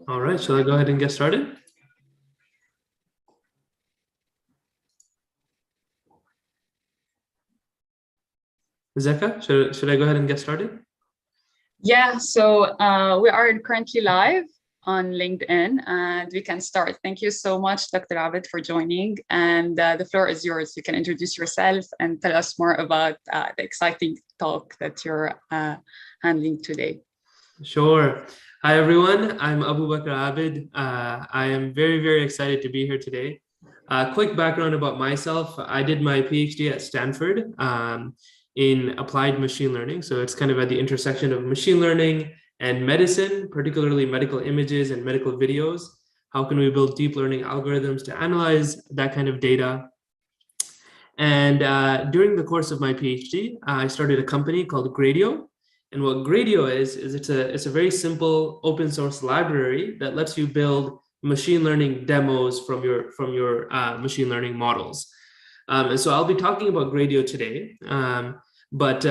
All right, shall I go ahead and get started? Zeka, should I go ahead and get started? Yeah, so we are currently live on LinkedIn and we can start. Thank you so much, Dr. Abid, for joining. And the floor is yours. You can introduce yourself and tell us more about the exciting talk that you're handling today. Sure. Hi, everyone. I'm Abubakar Abid. I am very, very excited to be here today. Quick background about myself. I did my PhD at Stanford in applied machine learning. So it's kind of at the intersection of machine learning and medicine, particularly medical images and medical videos. How can we build deep learning algorithms to analyze that kind of data? And during the course of my PhD, I started a company called Gradio. And what Gradio is it's a very simple open source library that lets you build machine learning demos from your machine learning models. And so I'll be talking about Gradio today. But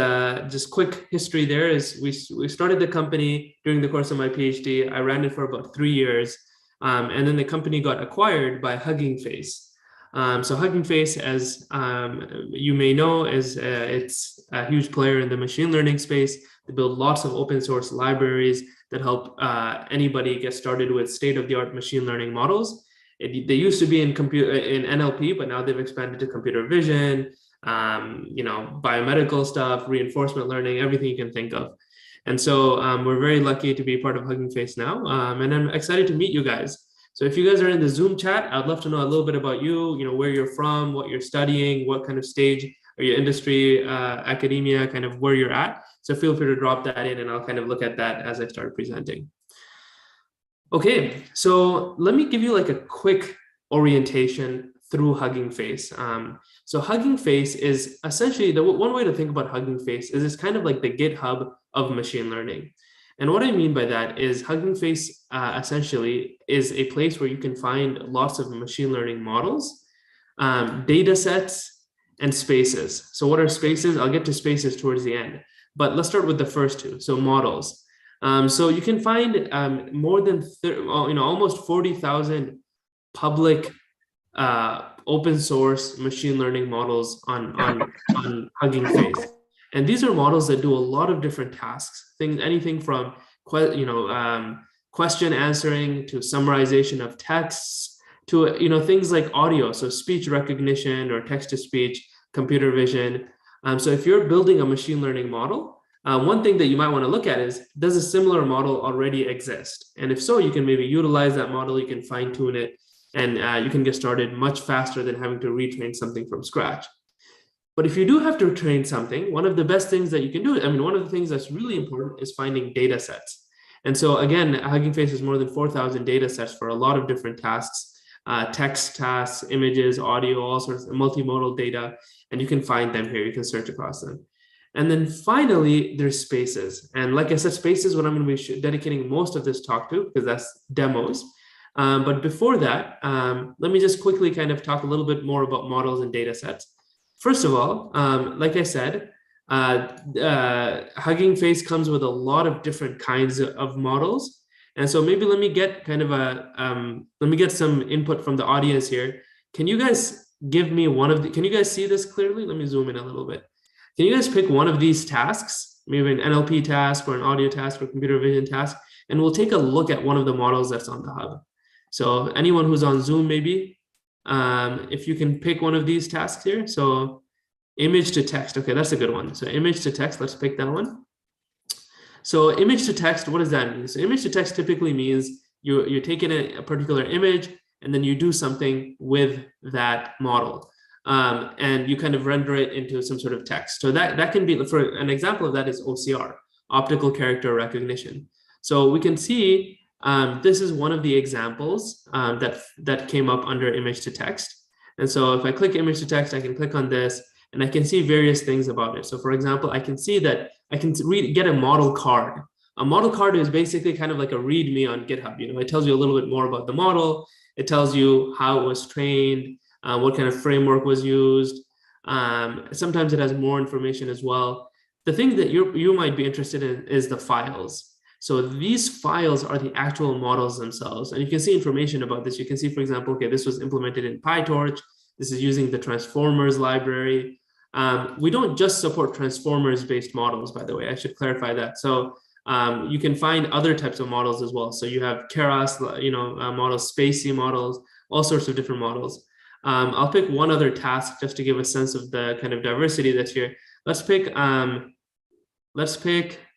just quick history there is we started the company during the course of my PhD. I ran it for about 3 years. And then the company got acquired by Hugging Face. So Hugging Face, as you may know, it's a huge player in the machine learning space. They build lots of open source libraries that help anybody get started with state-of-the-art machine learning models. They used to be in NLP, but now they've expanded to computer vision, biomedical stuff, reinforcement learning, everything you can think of. And so we're very lucky to be part of Hugging Face now. And I'm excited to meet you guys. So if you guys are in the Zoom chat, I'd love to know a little bit about you, where you're from, what you're studying, what kind of stage or your industry, academia, kind of where you're at. So feel free to drop that in and I'll kind of look at that as I start presenting. Okay, so let me give you like a quick orientation through Hugging Face. So Hugging Face is essentially, one way to think about Hugging Face is it's kind of like the GitHub of machine learning. And what I mean by that is Hugging Face essentially is a place where you can find lots of machine learning models, data sets, and spaces. So what are spaces? I'll get to spaces towards the end, but let's start with the first two. So models. So you can find more than almost 40,000 public open source machine learning models on Hugging Face. And these are models that do a lot of different tasks, anything from question answering to summarization of texts to things like audio, so speech recognition or text to speech, computer vision. So if you're building a machine learning model, one thing that you might want to look at is, does a similar model already exist? And if so, you can maybe utilize that model, you can fine tune it, and you can get started much faster than having to retrain something from scratch. But if you do have to train something, one of the best things that you can do, one of the things that's really important is finding data sets. And so again, Hugging Face has more than 4,000 data sets for a lot of different tasks, text tasks, images, audio, all sorts of multimodal data, and you can find them here. You can search across them. And then finally, there's spaces. And like I said, spaces is what I'm going to be dedicating most of this talk to, because that's demos. But before that, let me just quickly kind of talk a little bit more about models and data sets. First of all, like I said, Hugging Face comes with a lot of different kinds of models. And so maybe let me get kind of let me get some input from the audience here. Can you guys give me can you guys see this clearly? Let me zoom in a little bit. Can you guys pick one of these tasks, maybe an NLP task or an audio task or computer vision task, and we'll take a look at one of the models that's on the hub. So anyone who's on Zoom, maybe, if you can pick one of these tasks here. So image to text, okay, that's a good one. So image to text, let's pick that one. So image to text, what does that mean? So image to text typically means you're taking a particular image and then you do something with that model. And you kind of render it into some sort of text. So that can be, for an example of that is OCR, optical character recognition. So we can see this is one of the examples that came up under image to text. And so if I click image to text, I can click on this and I can see various things about it. So for example, I can see that I can get a model card. A model card is basically kind of like a README on GitHub. It tells you a little bit more about the model. It tells you how it was trained, what kind of framework was used. Sometimes it has more information as well. The thing that you might be interested in is the files. So these files are the actual models themselves. And you can see information about this. You can see, for example, okay, this was implemented in PyTorch. This is using the transformers library. We don't just support transformers-based models, by the way. I should clarify that. So you can find other types of models as well. So you have Keras, models, Spacey models, all sorts of different models. I'll pick one other task just to give a sense of the kind of diversity that's here. Let's pick, I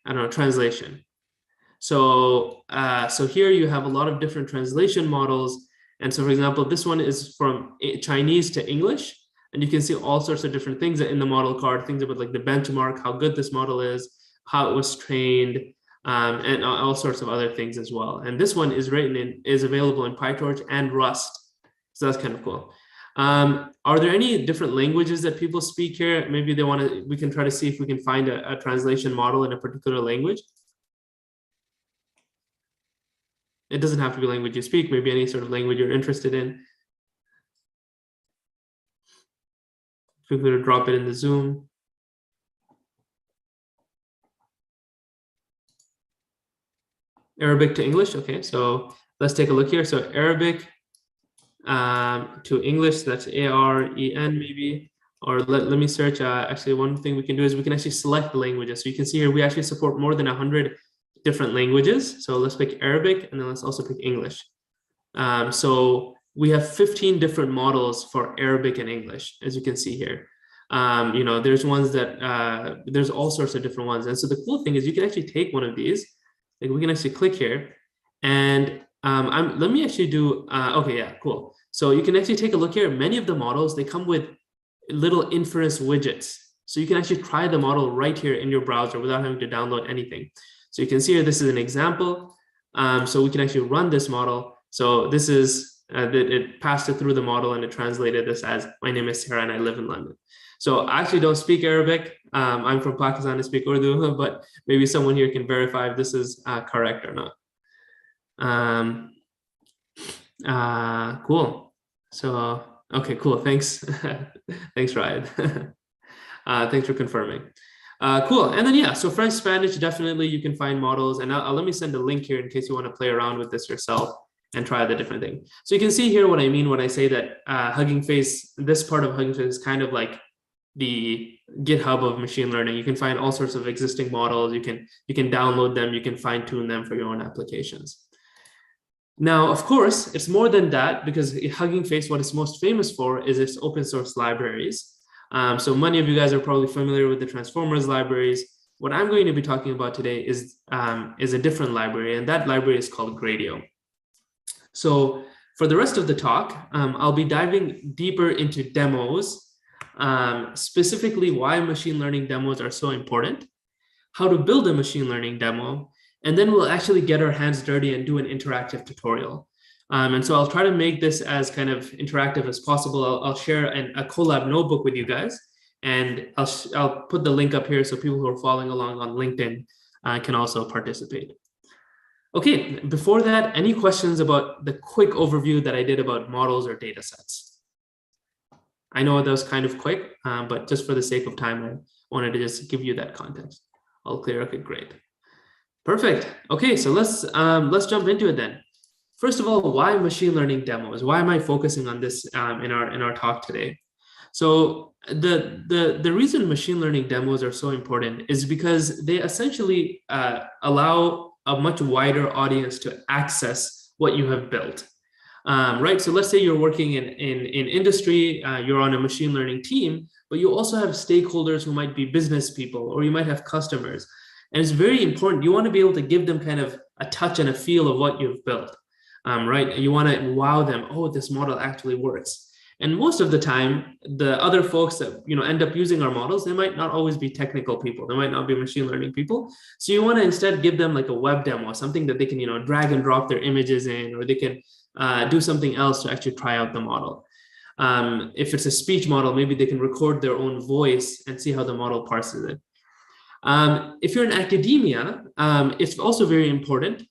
don't know, translation. So here you have a lot of different translation models. And so, for example, this one is from Chinese to English. And you can see all sorts of different things in the model card, things about like the benchmark, how good this model is, how it was trained, and all sorts of other things as well. And this one is available in PyTorch and Rust. So that's kind of cool. Are there any different languages that people speak here? Maybe we can try to see if we can find a translation model in a particular language. It doesn't have to be language you speak, maybe any sort of language you're interested in. Feel free to drop it in the Zoom. Arabic to English, okay, so let's take a look here. So Arabic to English, that's AREN maybe, or let me search. Actually, one thing we can do is we can actually select the languages. So you can see here, we actually support more than 100 different languages. So let's pick Arabic, and then let's also pick English. So we have 15 different models for Arabic and English, as you can see here. There's ones that, there's all sorts of different ones. And so the cool thing is you can actually take one of these, like we can actually click here, and let me actually do, okay, yeah, cool. So you can actually take a look here. Many of the models, they come with little inference widgets. So you can actually try the model right here in your browser without having to download anything. So you can see here, this is an example. So we can actually run this model. So this is, it passed it through the model and it translated this as, my name is Sarah and I live in London. So I actually don't speak Arabic. I'm from Pakistan, I speak Urdu, but maybe someone here can verify if this is correct or not. Cool. So, okay, cool. Thanks. Thanks, Ryan. Thanks for confirming. Cool. And then, yeah, so French, Spanish, definitely you can find models. And let me send a link here in case you want to play around with this yourself and try the different thing. So you can see here what I mean when I say that Hugging Face, this part of Hugging Face is kind of like the GitHub of machine learning. You can find all sorts of existing models. You can download them. You can fine tune them for your own applications. Now, of course, it's more than that, because Hugging Face, what it's most famous for is its open source libraries. So many of you guys are probably familiar with the transformers libraries. What I'm going to be talking about today is a different library, and that library is called Gradio. So for the rest of the talk, I'll be diving deeper into demos, specifically why machine learning demos are so important, how to build a machine learning demo, and then we'll actually get our hands dirty and do an interactive tutorial. And so I'll try to make this as kind of interactive as possible. I'll share a Colab notebook with you guys, and I'll put the link up here so people who are following along on LinkedIn can also participate. Okay, before that, any questions about the quick overview that I did about models or data sets? I know that was kind of quick, but just for the sake of time, I wanted to just give you that context. All clear? Okay, great. Perfect. Okay, so let's jump into it then. First of all, why machine learning demos? Why am I focusing on this in our talk today? So the reason machine learning demos are so important is because they essentially allow a much wider audience to access what you have built. Right? So let's say you're working in industry, you're on a machine learning team, but you also have stakeholders who might be business people, or you might have customers. And it's very important. You want to be able to give them kind of a touch and a feel of what you've built, right? You want to wow them. Oh, this model actually works. And most of the time, the other folks that end up using our models, they might not always be technical people. They might not be machine learning people. So you want to instead give them like a web demo, something that they can drag and drop their images in, or they can do something else to actually try out the model. If it's a speech model, maybe they can record their own voice and see how the model parses it. If you're in academia, it's also very important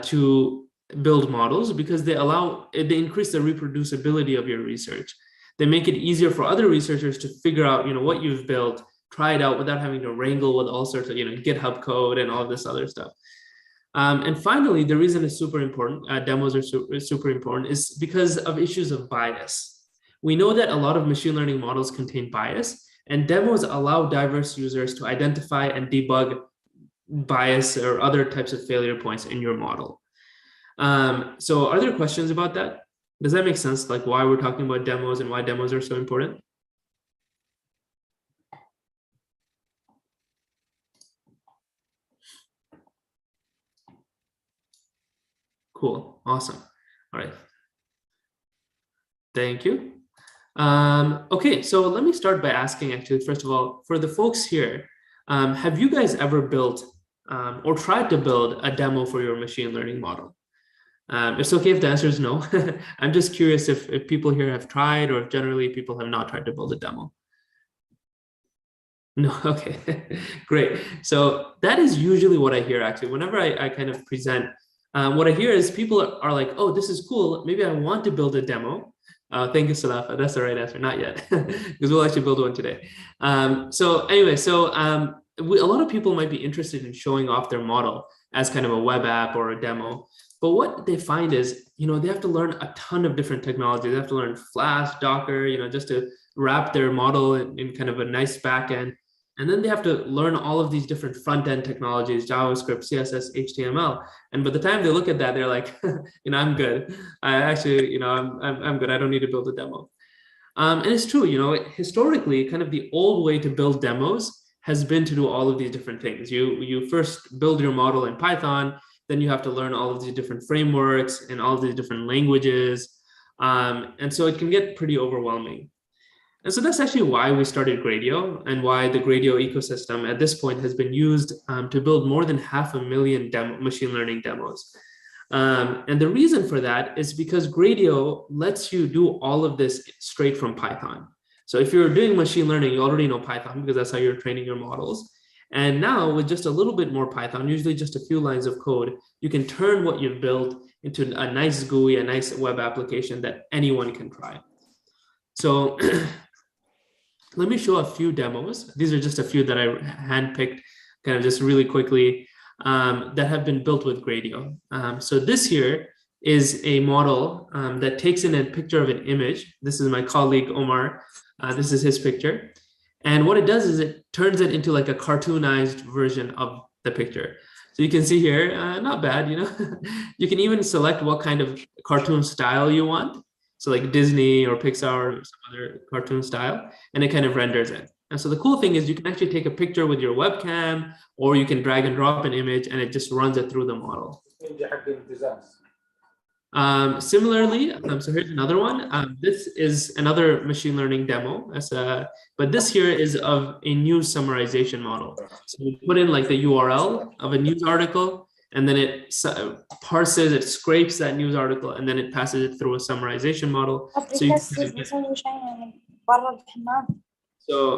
to build models, because they increase the reproducibility of your research. They make it easier for other researchers to figure out, what you've built, try it out without having to wrangle with all sorts of, GitHub code and all this other stuff. And finally, the reason it's super important, demos are super important, is because of issues of bias. We know that a lot of machine learning models contain bias, and demos allow diverse users to identify and debug bias or other types of failure points in your model. So are there questions about that? Does that make sense? Like why we're talking about demos and why demos are so important? Cool, awesome. All right. Thank you. Okay, so let me start by asking actually, first of all, for the folks here, have you guys ever built or tried to build a demo for your machine learning model? It's okay if the answer is no. I'm just curious if people here have tried or if generally people have not tried to build a demo. No, okay, great. So that is usually what I hear actually. Whenever I kind of present, what I hear is people are like, oh, this is cool. Maybe I want to build a demo. Thank you, Salafa. That's the right answer. Not yet, because we'll actually build one today. So anyway, a lot of people might be interested in showing off their model as kind of a web app or a demo. But what they find is, they have to learn a ton of different technology. They have to learn Flash, Docker, just to wrap their model in kind of a nice backend. And then they have to learn all of these different front-end technologies, JavaScript, CSS, HTML. And by the time they look at that, they're like, I'm good. I actually, I'm good. I don't need to build a demo. And it's true, historically, kind of the old way to build demos has been to do all of these different things. You first build your model in Python, then you have to learn all of these different frameworks and all of these different languages. And so it can get pretty overwhelming. And so that's actually why we started Gradio and why the Gradio ecosystem at this point has been used to build more than 500,000 machine learning demos. And the reason for that is because Gradio lets you do all of this straight from Python. So if you're doing machine learning, you already know Python because that's how you're training your models. And now with just a little bit more Python, usually just a few lines of code, you can turn what you've built into a nice GUI, a nice web application that anyone can try. So let me show a few demos. These are just a few that I handpicked kind of just really quickly that have been built with Gradio. So this here is a model that takes in a picture of an image. This is my colleague, Omar. This is his picture. And what it does is it turns it into like a cartoonized version of the picture. So you can see here, not bad, You can even select what kind of cartoon style you want. So like Disney or Pixar or some other cartoon style, and it kind of renders it. And so the cool thing is you can actually take a picture with your webcam, or you can drag and drop an image and it just runs it through the model. Similarly, so here's another one. This is another machine learning demo, but this here is of a news summarization model. So we put in like the URL of a news article, and then it parses, it scrapes that news article, and then it passes it through a summarization model. So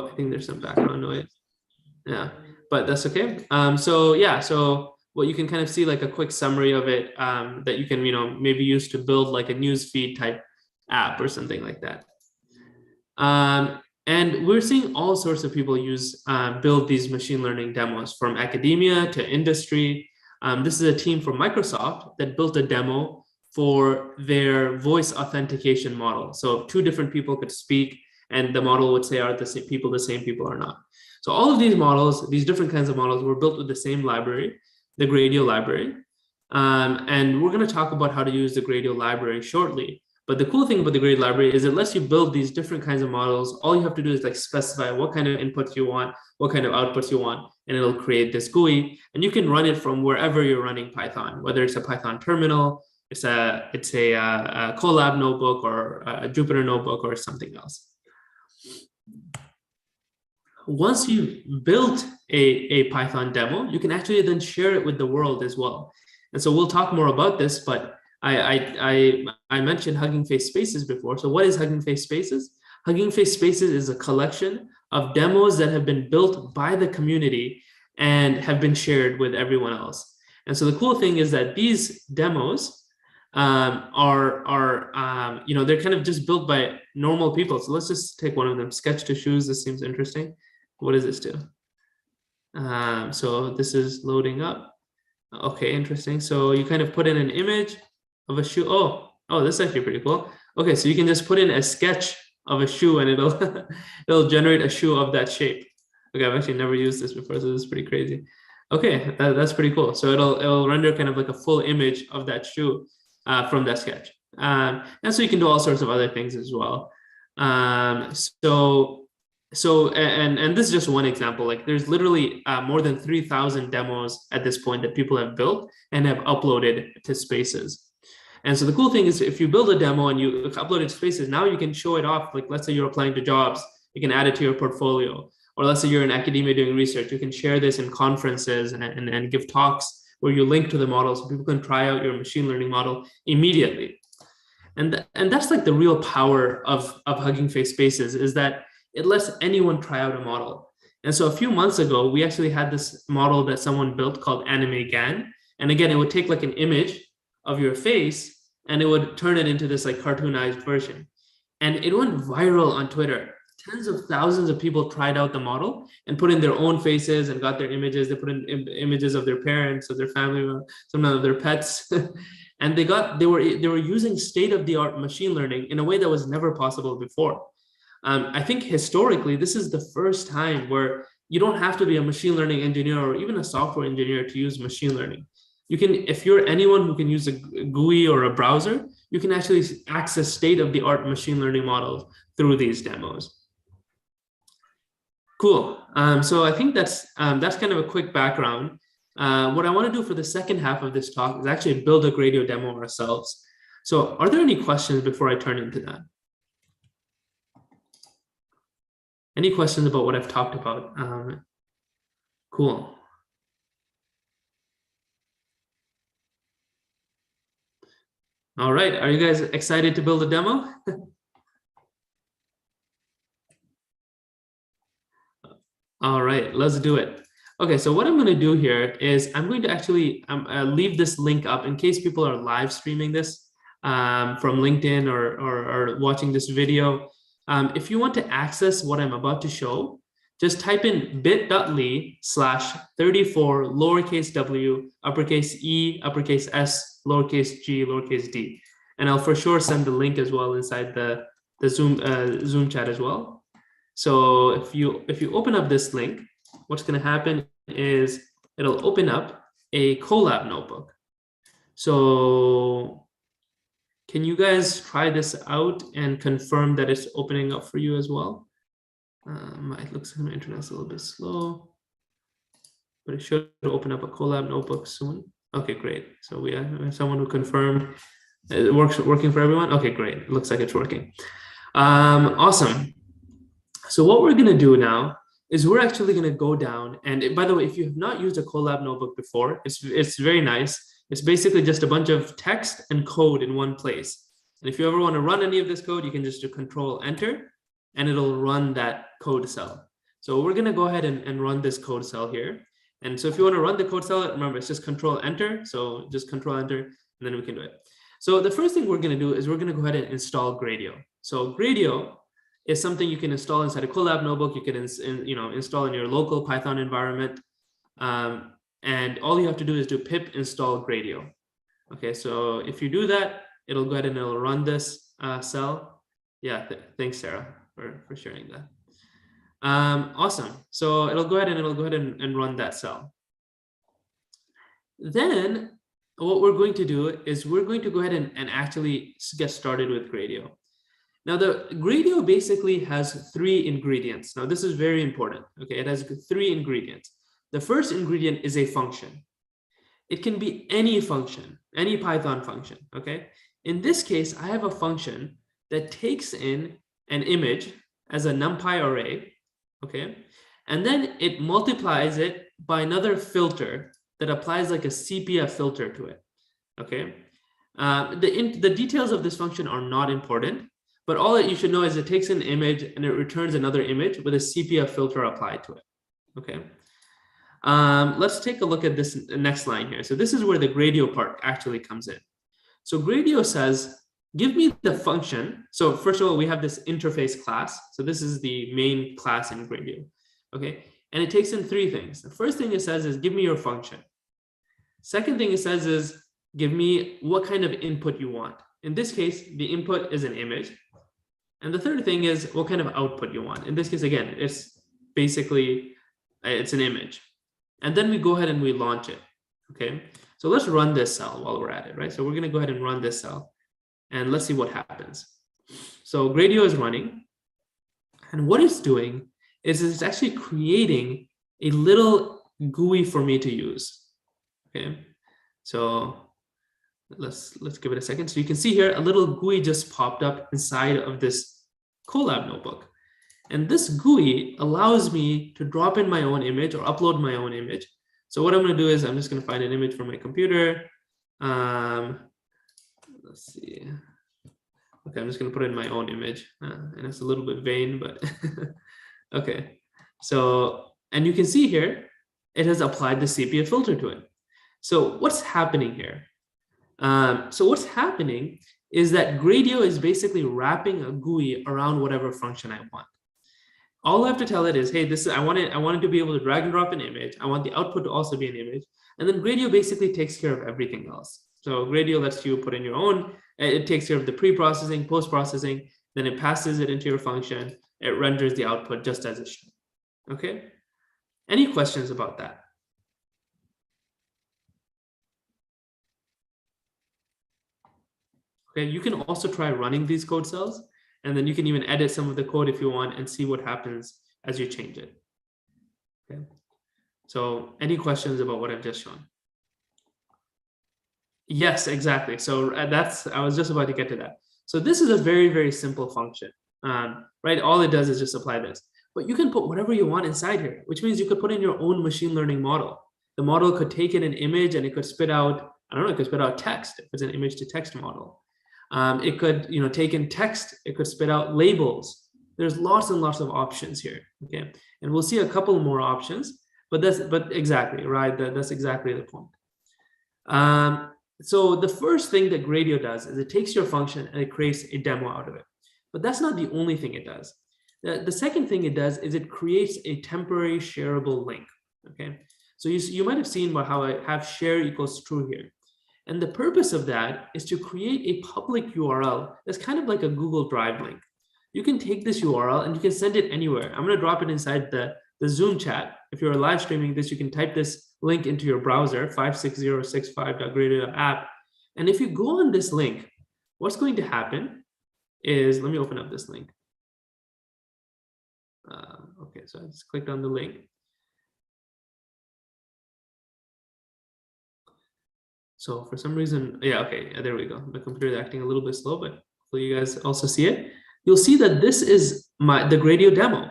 I think there's some background noise. Yeah, but that's okay. So what you can kind of see like a quick summary of it that you can, maybe use to build like a news feed type app or something like that. And we're seeing all sorts of people build these machine learning demos from academia to industry. This is a team from Microsoft that built a demo for their voice authentication model. So two different people could speak and the model would say, are the same people or not? So all of these models, these different kinds of models were built with the same library, the Gradio library. And we're going to talk about how to use the Gradio library shortly. But the cool thing about the Gradio library is it lets you build these different kinds of models. All you have to do is like specify what kind of inputs you want, what kind of outputs you want, and it'll create this GUI. And you can run it from wherever you're running Python, whether it's a Python terminal, it's a Colab notebook or a Jupyter notebook or something else. Once you've built a Python demo, you can actually then share it with the world as well. And so we'll talk more about this, but I mentioned Hugging Face Spaces before. So what is Hugging Face Spaces? Hugging Face Spaces is a collection of demos that have been built by the community and have been shared with everyone else. And so the cool thing is that these demos they're kind of just built by normal people. So let's just take one of them, Sketch to Shoes. This seems interesting. What does this do? So this is loading up. Okay, interesting. So you kind of put in an image of a shoe. Oh, this is actually pretty cool. Okay, so you can just put in a sketch of a shoe and it'll it'll generate a shoe of that shape. Okay, I've actually never used this before, so this is pretty crazy. Okay, that's pretty cool. So it'll render kind of like a full image of that shoe from that sketch. And so you can do all sorts of other things as well. And this is just one example. Like there's literally more than 3,000 demos at this point that people have built and have uploaded to Spaces. And so the cool thing is if you build a demo and you upload it to Spaces, now you can show it off. Like let's say you're applying to jobs, you can add it to your portfolio. Or let's say you're in academia doing research, you can share this in conferences and give talks where you link to the model so people can try out your machine learning model immediately. And that's like the real power of Hugging Face Spaces, is that it lets anyone try out a model. And so a few months ago, we actually had this model that someone built called Anime GAN. And again, it would take like an image of your face and it would turn it into this like cartoonized version. And it went viral on Twitter. Tens of thousands of people tried out the model and put in their own faces and got their images. They put in images of their parents, of their family, some of their pets. And they were using state-of-the-art machine learning in a way that was never possible before. I think historically, this is the first time where you don't have to be a machine learning engineer or even a software engineer to use machine learning. You can, if you're anyone who can use a GUI or a browser, you can actually access state-of-the-art machine learning models through these demos. Cool. So I think that's kind of a quick background. What I want to do for the second half of this talk is actually build a Gradio demo ourselves. So are there any questions before I turn into that? Any questions about what I've talked about? Cool. All right, are you guys excited to build a demo? All right, let's do it. Okay, so what I'm going to do here is I'm going to actually leave this link up in case people are live streaming this from LinkedIn or watching this video. If you want to access what I'm about to show, just type in bit.ly/34 lowercase w, uppercase E, uppercase S, lowercase g, lowercase d. And I'll for sure send the link as well inside the Zoom chat as well. So if you open up this link, what's going to happen is it'll open up a Colab notebook. So can you guys try this out and confirm that it's opening up for you as well? It looks like my internet's a little bit slow, but it should open up a Colab notebook soon. Okay, great. So we have someone who confirmed it working for everyone. Okay, great. It looks like it's working. Awesome. So what we're going to do now is we're actually going to go down. And by the way, if you have not used a Colab notebook before, it's very nice. It's basically just a bunch of text and code in one place. And if you ever want to run any of this code, you can just do Control Enter, and it'll run that code cell. So we're going to go ahead and run this code cell here. And so if you want to run the code cell, remember, it's just Control Enter. So just Control Enter, and then we can do it. So the first thing we're going to do is we're going to go ahead and install Gradio. So Gradio is something you can install inside a Colab notebook. You can install in your local Python environment. And all you have to do is do pip install Gradio. Okay, so if you do that, it'll go ahead and it'll run this cell. Yeah, thanks, Sarah, for sharing that. Awesome. So it'll go ahead and run that cell. Then what we're going to do is we're going to go ahead and actually get started with Gradio. Now, the Gradio basically has 3 ingredients. Now, this is very important. Okay, it has 3 ingredients. The first ingredient is a function. It can be any function, any Python function. Okay, in this case, I have a function that takes in an image as a NumPy array. Okay, and then it multiplies it by another filter that applies like a sepia filter to it. Okay, the details of this function are not important. But all that you should know is it takes an image and it returns another image with a sepia filter applied to it. Okay. Let's take a look at this next line here. So this is where the Gradio part actually comes in. So Gradio says, give me the function. So first of all, we have this interface class. So this is the main class in Gradio. Okay. And it takes in 3 things. The first thing it says is give me your function. Second thing it says is, give me what kind of input you want. In this case, the input is an image. And the third thing is what kind of output you want. In this case, again, it's basically, it's an image. And then we go ahead and we launch it, okay? So let's run this cell while we're at it, right? So we're gonna go ahead and run this cell and let's see what happens. So Gradio is running, and what it's doing is it's actually creating a little GUI for me to use, okay? So let's give it a second. So you can see here, a little GUI just popped up inside of this Colab notebook. And this GUI allows me to drop in my own image or upload my own image. So what I'm going to do is I'm just going to find an image from my computer. Let's see. Okay, I'm just going to put in my own image. And it's a little bit vain, but okay. So, and you can see here, it has applied the sepia filter to it. So what's happening here? So what's happening is that Gradio is basically wrapping a GUI around whatever function I want. All I have to tell it is, hey, this is, I want it to be able to drag and drop an image. I want the output to also be an image. And then Gradio basically takes care of everything else. So Gradio lets you put in your own, it takes care of the pre-processing, post-processing, then it passes it into your function. It renders the output just as it should. Okay. Any questions about that? Okay, you can also try running these code cells, and then you can even edit some of the code if you want and see what happens as you change it. Okay, so any questions about what I've just shown? Yes, exactly. So I was just about to get to that. So this is a very, very simple function, right? All it does is just apply this, but you can put whatever you want inside here, which means you could put in your own machine learning model. The model could take in an image and it could spit out, I don't know, it could spit out text if it's an image to text model. It could, take in text. It could spit out labels. There's lots and lots of options here. Okay, and we'll see a couple more options. But exactly right. That's exactly the point. So the first thing that Gradio does is it takes your function and it creates a demo out of it. But that's not the only thing it does. The second thing it does is it creates a temporary shareable link. Okay, so you might have seen how I have share equals true here. And the purpose of that is to create a public URL that's kind of like a Google Drive link. You can take this URL and you can send it anywhere. I'm going to drop it inside the Zoom chat. If you're live streaming this, you can type this link into your browser, 56065.gradio.app. And if you go on this link, what's going to happen is, let me open up this link. Okay, so I just clicked on the link. So for some reason, yeah, okay, there we go. The computer is acting a little bit slow, but hopefully you guys also see it. You'll see that this is the Gradio demo.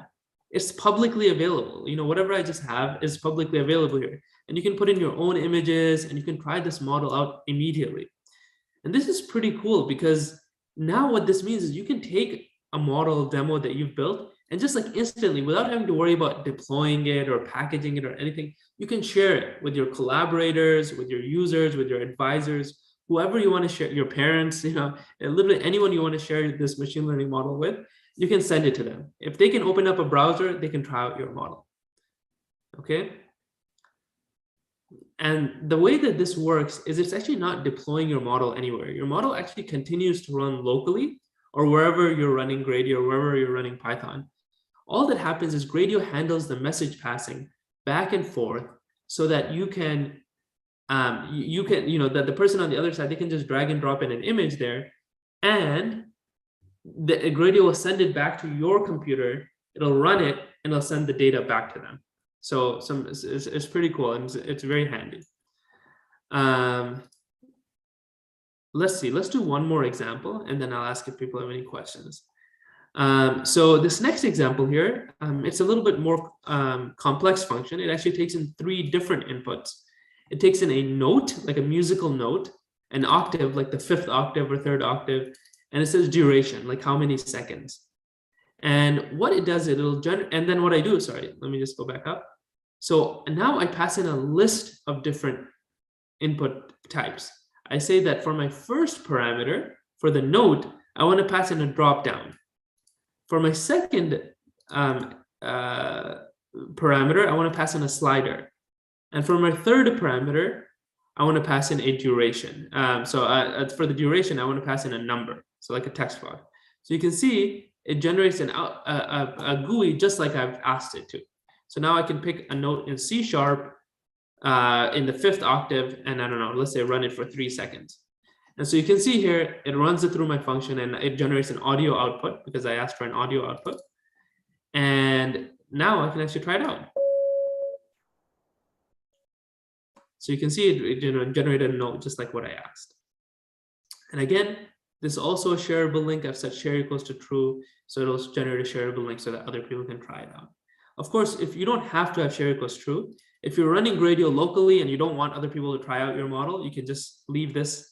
It's publicly available. Whatever I just have is publicly available here. And you can put in your own images and you can try this model out immediately. And this is pretty cool because now what this means is you can take a model demo that you've built and just like instantly, without having to worry about deploying it or packaging it or anything, you can share it with your collaborators, with your users, with your advisors, whoever you want to share, your parents, literally anyone you want to share this machine learning model with, you can send it to them. If they can open up a browser, they can try out your model. Okay. And the way that this works is it's actually not deploying your model anywhere. Your model actually continues to run locally or wherever you're running Gradio or wherever you're running Python. All that happens is Gradio handles the message passing back and forth so that you can, that the person on the other side, they can just drag and drop in an image there, and the Gradio will send it back to your computer. It'll run it and it'll send the data back to them. So it's pretty cool and it's very handy. Let's see. Let's do one more example, and then I'll ask if people have any questions. So this next example here, it's a little bit more complex function. It actually takes in 3 different inputs. It takes in a note, like a musical note, an octave, like the 5th octave or 3rd octave, and it says duration, like how many seconds. And what it does, it'll generate, and then what I do, sorry, let me just go back up. So now I pass in a list of different input types. I say that for my first parameter, for the note, I want to pass in a drop down. For my second parameter, I want to pass in a slider. And for my third parameter, I want to pass in a duration. For the duration, I want to pass in a number, so like a text block. So you can see it generates a GUI just like I've asked it to. So now I can pick a note in C# in the 5th octave, and I don't know, let's say run it for 3 seconds. And so you can see here, it runs it through my function and it generates an audio output because I asked for an audio output. And now I can actually try it out. So you can see it generated a note just like what I asked. And again, this is also a shareable link. I've set share equals to true, so it'll generate a shareable link so that other people can try it out. Of course, if you don't have to have share equals true, if you're running Gradio locally and you don't want other people to try out your model, you can just leave this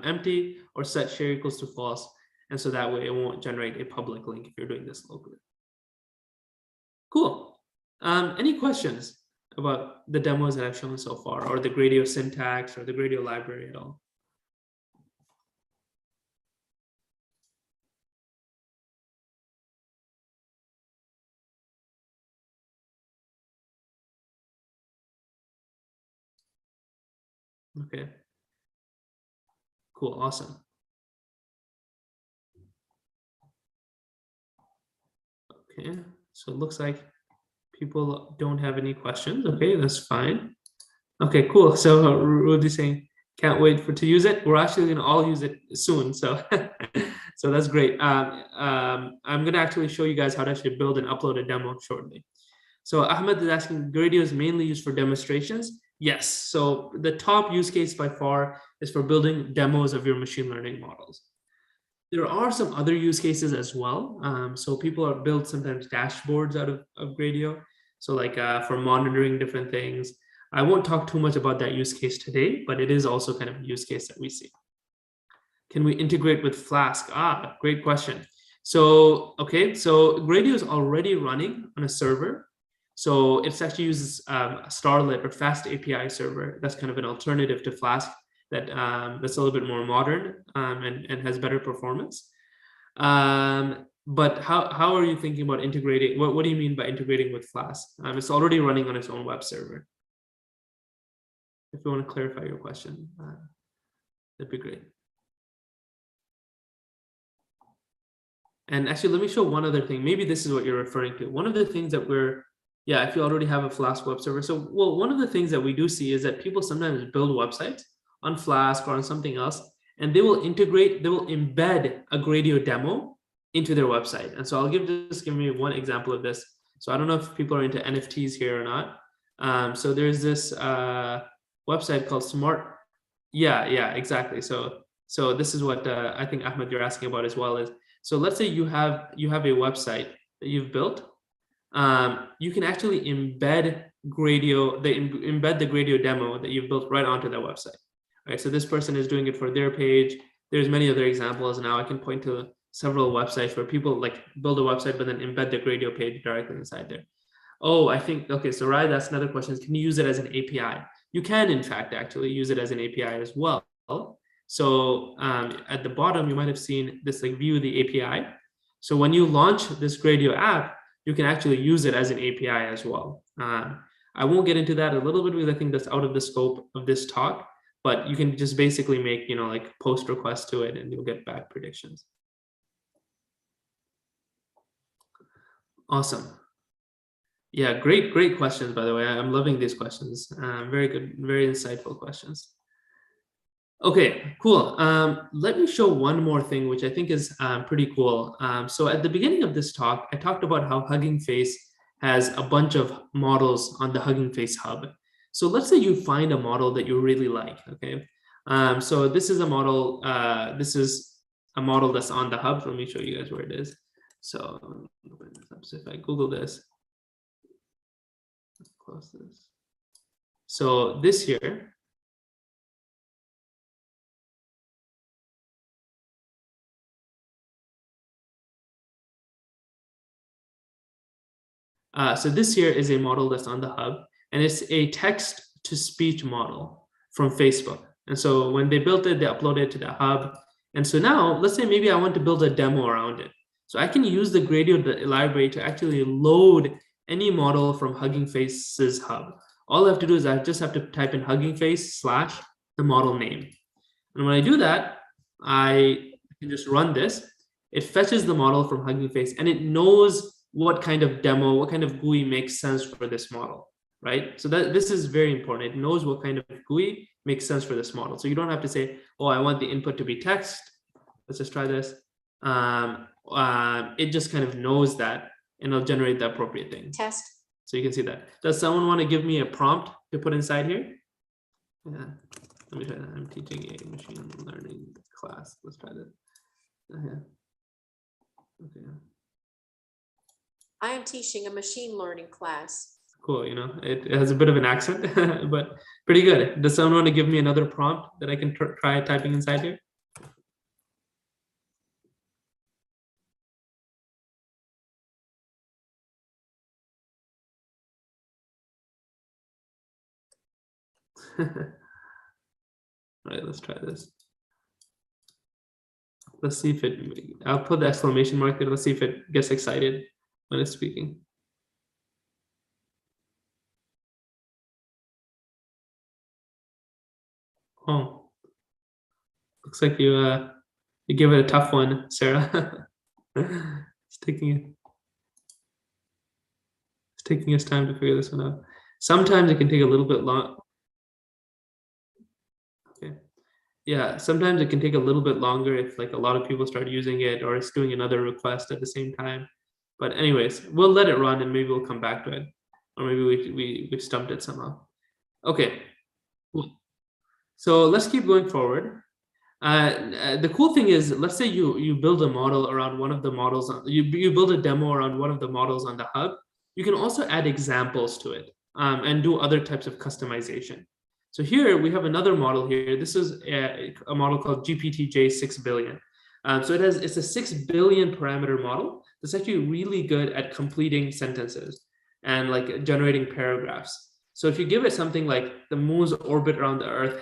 empty or set share equals to false. And so that way it won't generate a public link if you're doing this locally. Cool. Any questions about the demos that I've shown so far, or the Gradio syntax or the Gradio library at all? Okay. Cool, awesome. Okay, so it looks like people don't have any questions. Okay, that's fine. Okay, cool. So Rudy's saying, can't wait to use it. We're actually gonna all use it soon. So, so that's great. I'm gonna actually show you guys how to actually build and upload a demo shortly. So Ahmed is asking, Gradio is mainly used for demonstrations. Yes, so the top use case by far is for building demos of your machine learning models. There are some other use cases as well. So people are built sometimes dashboards out of Gradio. So like for monitoring different things. I won't talk too much about that use case today, but it is also kind of a use case that we see. Can we integrate with Flask? Great question. So, okay, so Gradio is already running on a server. So it actually uses Starlet or Fast API server. That's kind of an alternative to Flask that that's a little bit more modern and has better performance. But how are you thinking about integrating? What do you mean by integrating with Flask? It's already running on its own web server. If you want to clarify your question, that'd be great. And actually, let me show one other thing. Maybe this is what you're referring to. One of the things that if you already have a Flask web server. So, well, one of the things that we do see is that people sometimes build websites on Flask or on something else, and they will embed a Gradio demo into their website. And so give me one example of this. So I don't know if people are into NFTs here or not. So there's this website called Smart. Yeah, exactly. So this is what I think Ahmed you're asking about as well is, so let's say you have a website that you've built. You can actually embed Gradio, embed the Gradio demo that you've built right onto that website. Right, so this person is doing it for their page. There's many other examples. Now I can point to several websites where people like build a website but then embed the Gradio page directly inside there. Oh, I think, okay, so right, that's another question. Can you use it as an API? You can, in fact, actually use it as an API as well. So at the bottom, you might have seen this like view the API. So when you launch this Gradio app, you can actually use it as an API as well. I won't get into that a little bit because I think that's out of the scope of this talk, but you can just basically make, like post requests to it and you'll get back predictions. Awesome. Yeah, great questions, by the way. I'm loving these questions. Very good, very insightful questions. Okay, cool. Let me show one more thing, which I think is pretty cool. So at the beginning of this talk, I talked about how Hugging Face has a bunch of models on the Hugging Face hub. So let's say you find a model that you really like, okay? So this is a model, that's on the hub. Let me show you guys where it is. So if I Google this, close this. So this here, so this here is a model that's on the hub, and it's a text-to-speech model from Facebook. And so when they built it, they uploaded it to the hub. And so now, let's say maybe I want to build a demo around it. So I can use the Gradio library to actually load any model from Hugging Face's hub. all I have to do is I just have to type in Hugging Face / the model name. And when I do that, I can just run this. It fetches the model from Hugging Face and it knows what kind of demo, what kind of GUI makes sense for this model, right? So this is very important. It knows what kind of GUI makes sense for this model. So you don't have to say, oh, I want the input to be text. Let's just try this. It just kind of knows that and it'll generate the appropriate thing. Test. So you can see that. Does someone want to give me a prompt to put inside here? Yeah. Let me try that. I'm teaching a machine learning class. Let's try that. Okay. I am teaching a machine learning class. Cool. You know, it has a bit of an accent, but pretty good. Does someone want to give me another prompt that I can try typing inside here? All right, let's try this. Let's see if it, I'll put the exclamation mark there. Let's see if it gets excited when it's speaking. Oh, looks like you give it a tough one, Sarah. It's taking its time to figure this one out. Sometimes it can take a little bit long. Okay. Yeah, sometimes it can take a little bit longer if like a lot of people start using it or it's doing another request at the same time. But anyways, we'll let it run and maybe we'll come back to it. Or maybe we stumped it somehow. Okay, cool. So let's keep going forward. The cool thing is, let's say you build a model around one of the models, you build a demo around one of the models on the hub. You can also add examples to it and do other types of customization. So here we have another model here. This is a model called GPT-J 6 billion. So it's a 6 billion parameter model that's actually really good at completing sentences and like generating paragraphs. So if you give it something like the moon's orbit around the Earth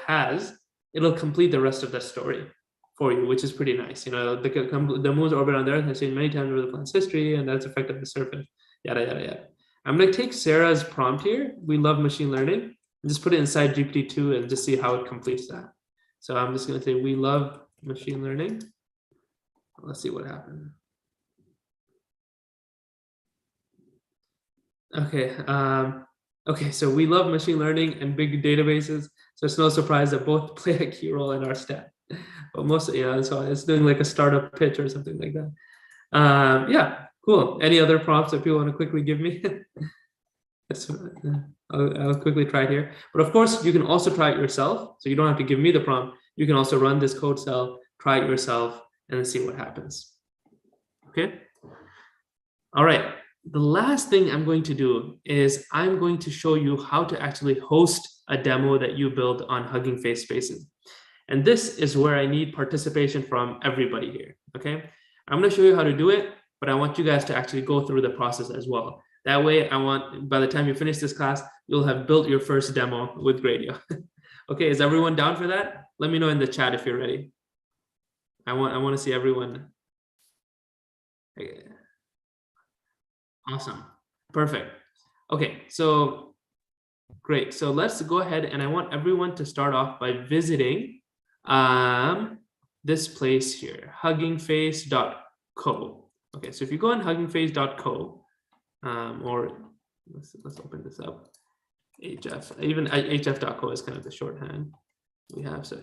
it'll complete the rest of the story for you, which is pretty nice. You know, the moon's orbit around the Earth has changed many times over the planet's history, and that's affected the surface. Yada yada yada. I'm going to take Sarah's prompt here. We love machine learning. And just put it inside GPT-2 and just see how it completes that. So I'm just going to say we love machine learning. Let's see what happens. Okay. Okay, so we love machine learning and big databases. So it's no surprise that both play a key role in our stack. But most, so it's doing like a startup pitch or something like that. Yeah, cool. Any other prompts that people want to quickly give me? I'll quickly try it here. But of course, you can also try it yourself. So you don't have to give me the prompt. You can also run this code cell, try it yourself, and then see what happens. Okay. All right. The last thing I'm going to do is I'm going to show you how to actually host a demo that you build on Hugging Face Spaces. And this is where I need participation from everybody here. Okay. I'm going to show you how to do it, but I want you guys to actually go through the process as well. That way, by the time you finish this class, you'll have built your first demo with Gradio. Okay, is everyone down for that? Let me know in the chat if you're ready. I want to see everyone. Awesome, perfect. Okay, so great. So let's go ahead, and I want everyone to start off by visiting this place here, huggingface.co. Okay, so if you go on huggingface.co, or let's open this up. HF, even hf.co is kind of the shorthand we have. So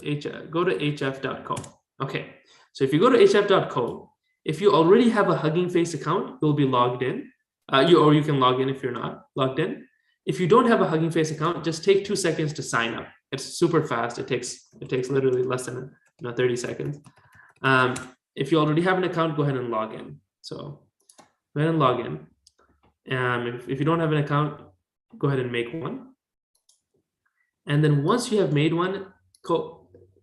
go to hf.co. Okay, so if you go to hf.co, if you already have a Hugging Face account, you'll be logged in. Or you can log in if you're not logged in. If you don't have a Hugging Face account, just take 2 seconds to sign up. It's super fast. It takes literally less than 30 seconds. If you already have an account, go ahead and log in. So go ahead and log in. If you don't have an account, go ahead and make one. And then once you have made one,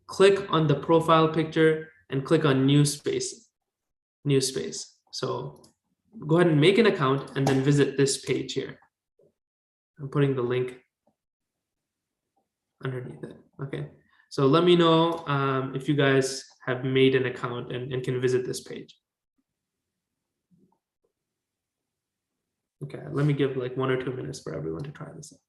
click on the profile picture and click on new space. So go ahead and make an account and then visit this page here. I'm putting the link underneath it. Okay. So let me know if you guys have made an account and can visit this page. Okay, let me give like 1 or 2 minutes for everyone to try this out.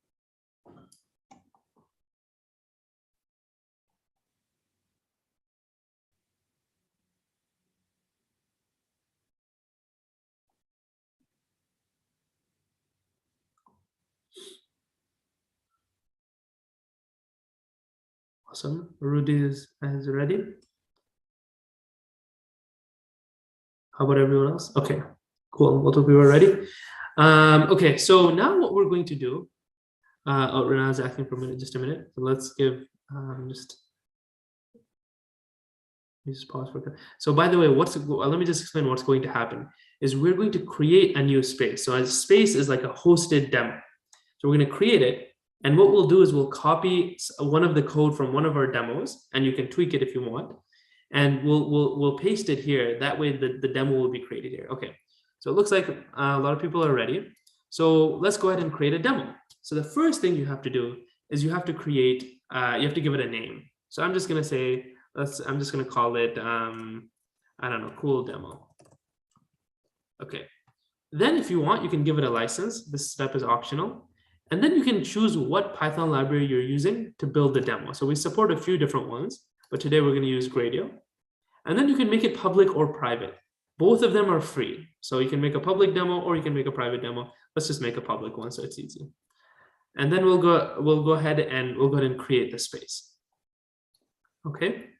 Awesome. Rudy is ready. How about everyone else? Okay, cool. Both of you are ready. Okay, so now what we're going to do. Oh, Rena's asking for a minute, just a minute. So let's give just pause for a. So by the way, let me just explain what's going to happen. Is we're going to create a new space. So a space is like a hosted demo. So we're going to create it. And what we'll do is we'll copy one of the code from one of our demos, and you can tweak it if you want. And we'll paste it here. That way the demo will be created here. Okay. So it looks like a lot of people are ready. So let's go ahead and create a demo. So the first thing you have to do is you have to create, you have to give it a name. So I'm just going to say, I'm just going to call it, I don't know, cool demo. Okay. Then if you want, you can give it a license. This step is optional. And then you can choose what Python library you're using to build the demo. So we support a few different ones, but today we're going to use Gradio. And then you can make it public or private. Both of them are free. So you can make a public demo or you can make a private demo. Let's just make a public one so it's easy. And then we'll go ahead and create the space. Okay.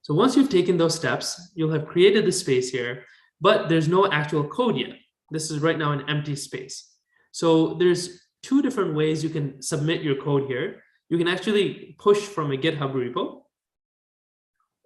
So once you've taken those steps, you'll have created the space here, but there's no actual code yet. This is right now an empty space. So there's two different ways you can submit your code here. You can actually push from a GitHub repo,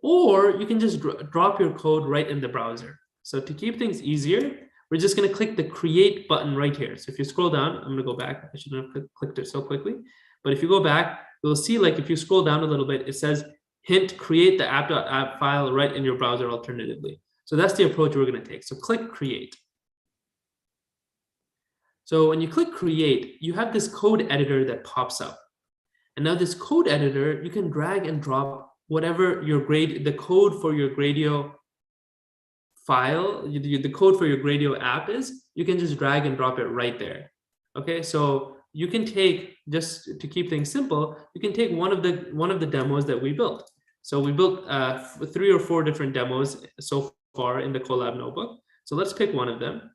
or you can just drop your code right in the browser. So to keep things easier, we're just going to click the create button right here. So if you scroll down, I'm going to go back. I shouldn't have clicked it so quickly. But if you go back, you'll see, like, if you scroll down a little bit, it says hint, create the app.app file right in your browser alternatively. So that's the approach we're going to take. So click create. So when you click create, you have this code editor that pops up. And now this code editor, you can drag and drop whatever the code for your Gradio file, the code for your Gradio app is, you can just drag and drop it right there. Okay, so you can take, just to keep things simple, you can take one of the demos that we built. So we built 3 or 4 different demos so far in the Colab notebook. So let's pick one of them.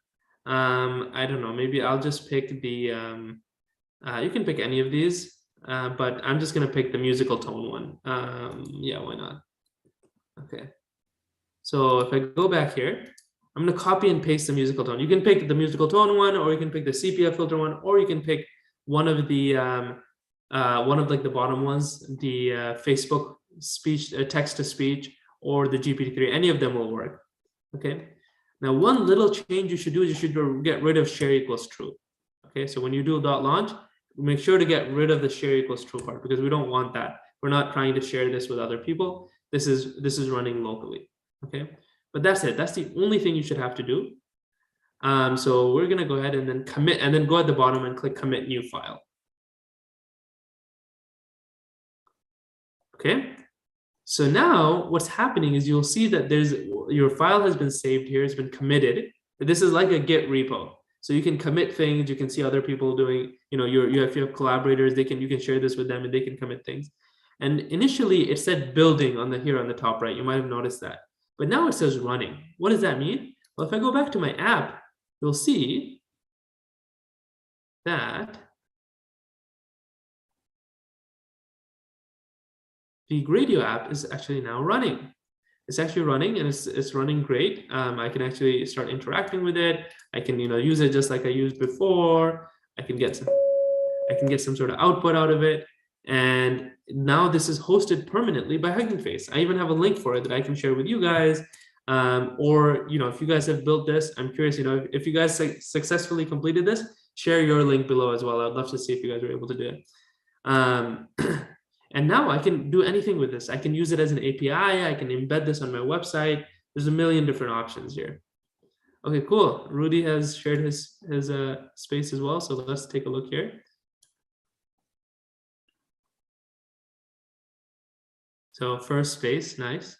I don't know, maybe I'll just pick the, you can pick any of these, but I'm just going to pick the musical tone one. Yeah, why not? Okay. So if I go back here, I'm going to copy and paste the musical tone. You can pick the musical tone one, or you can pick the sepia filter one, or you can pick one of the, like the bottom ones, the Facebook speech, text to speech, or the GPT-3. Any of them will work. Okay. Now, one little change you should do is you should get rid of share equals true. Okay, so when you do .launch, make sure to get rid of the share equals true part, because we don't want that. We're not trying to share this with other people. This is running locally. Okay, but that's it. That's the only thing you should have to do. So we're gonna go ahead and then commit, and then go at the bottom and click commit new file. Okay. So now what's happening is you'll see that your file has been saved here, it's been committed. This is like a Git repo. So you can commit things, you can see other people doing, if you have collaborators, you can share this with them and they can commit things. And initially it said building here on the top right, you might have noticed that. But now it says running. What does that mean? Well, if I go back to my app, you'll see that the Gradio app is actually now running. It's actually running, and it's running great. I can actually start interacting with it. I can use it just like I used before. I can get some sort of output out of it. And now this is hosted permanently by Hugging Face. I even have a link for it that I can share with you guys. Or if you guys have built this, I'm curious, if you guys successfully completed this, share your link below as well. I'd love to see if you guys were able to do it. And now I can do anything with this. I can use it as an API. I can embed this on my website. There's a million different options here. Okay, cool. Rudy has shared his space as well. So let's take a look here. So first space, nice.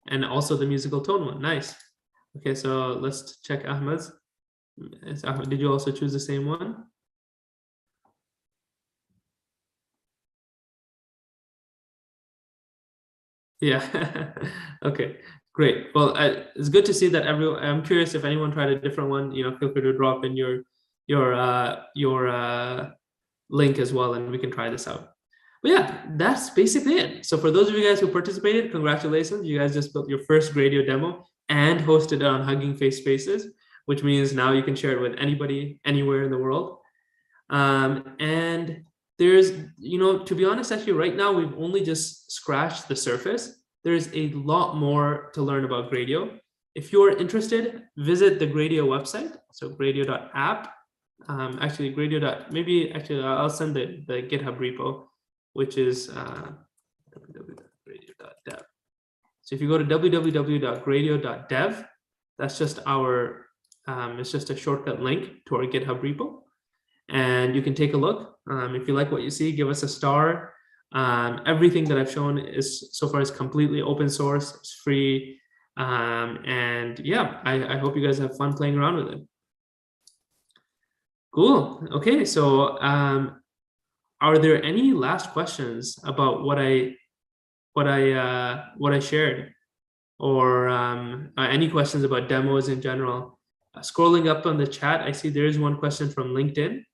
And also the musical tone one, nice. Okay, so let's check Ahmed's. Did you also choose the same one? Yeah. Okay, great. Well, it's good to see that I'm curious if anyone tried a different one. Feel free to drop in your link as well, and we can try this out. But yeah, that's basically it. So for those of you guys who participated, congratulations. You guys just built your first Gradio demo and hosted it on Hugging Face Spaces, which means now you can share it with anybody, anywhere in the world. And there's, to be honest, actually right now, we've only just scratched the surface. There's a lot more to learn about Gradio. If you're interested, visit the Gradio website. So gradio.app. Actually, Gradio. I'll send the GitHub repo, which is www.gradio.dev. So if you go to www.gradio.dev, that's just our, it's just a shortcut link to our GitHub repo. And you can take a look. If you like what you see, give us a star. Everything that I've shown so far is completely open source. It's free. And yeah, I hope you guys have fun playing around with it. Cool. Okay, so are there any last questions about what I shared, or any questions about demos in general? Scrolling up on the chat, I see there is one question from LinkedIn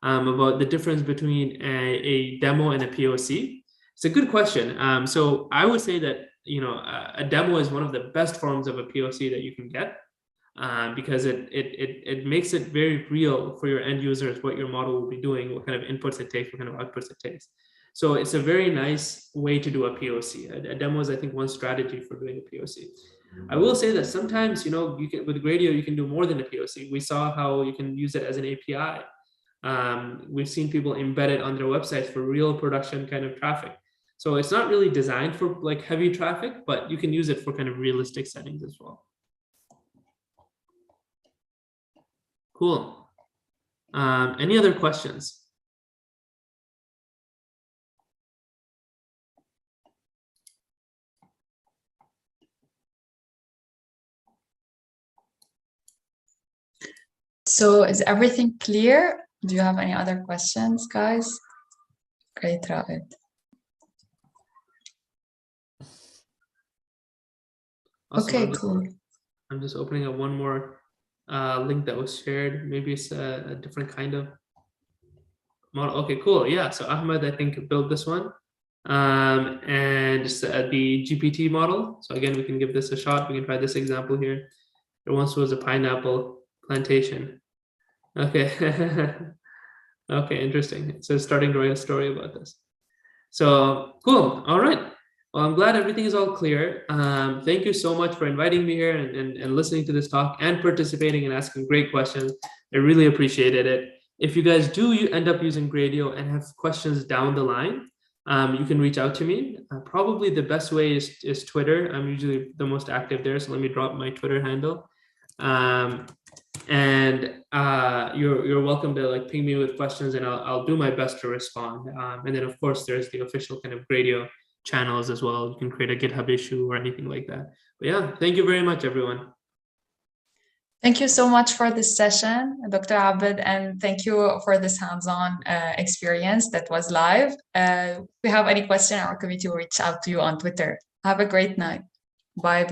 about the difference between a demo and a POC. It's a good question. So I would say that a demo is one of the best forms of a POC that you can get, because it makes it very real for your end users what your model will be doing, what kind of inputs it takes, what kind of outputs it takes. So it's a very nice way to do a POC. A demo is, I think, one strategy for doing a POC. I will say that sometimes, you can, with Gradio, you can do more than a POC. We saw how you can use it as an API. We've seen people embed it on their websites for real production kind of traffic. So it's not really designed for like heavy traffic, but you can use it for kind of realistic settings as well. Cool. Any other questions? So is everything clear? Do you have any other questions, guys? Great, Ravid. Awesome. Okay, cool. I'm just opening up one more link that was shared. Maybe it's a different kind of model. Okay, cool. Yeah, so Ahmed, I think, built this one. And it's the GPT model. So again, we can give this a shot. We can try this example here. There once was a pineapple plantation. Okay. Okay, interesting. So starting to write a story about this. So cool. All right. Well, I'm glad everything is all clear. Thank you so much for inviting me here and listening to this talk and participating and asking great questions. I really appreciated it. If you guys do end up using Gradio and have questions down the line, you can reach out to me. Probably the best way is Twitter. I'm usually the most active there. So let me drop my Twitter handle. You're welcome to like ping me with questions, and I'll do my best to respond. And then of course there's the official kind of Gradio channels as well. You can create a GitHub issue or anything like that. But yeah, thank you very much, everyone. Thank you so much for this session, Dr. Abed, and thank you for this hands-on experience that was live. If you have any question, our committee will reach out to you on Twitter. Have a great night. Bye.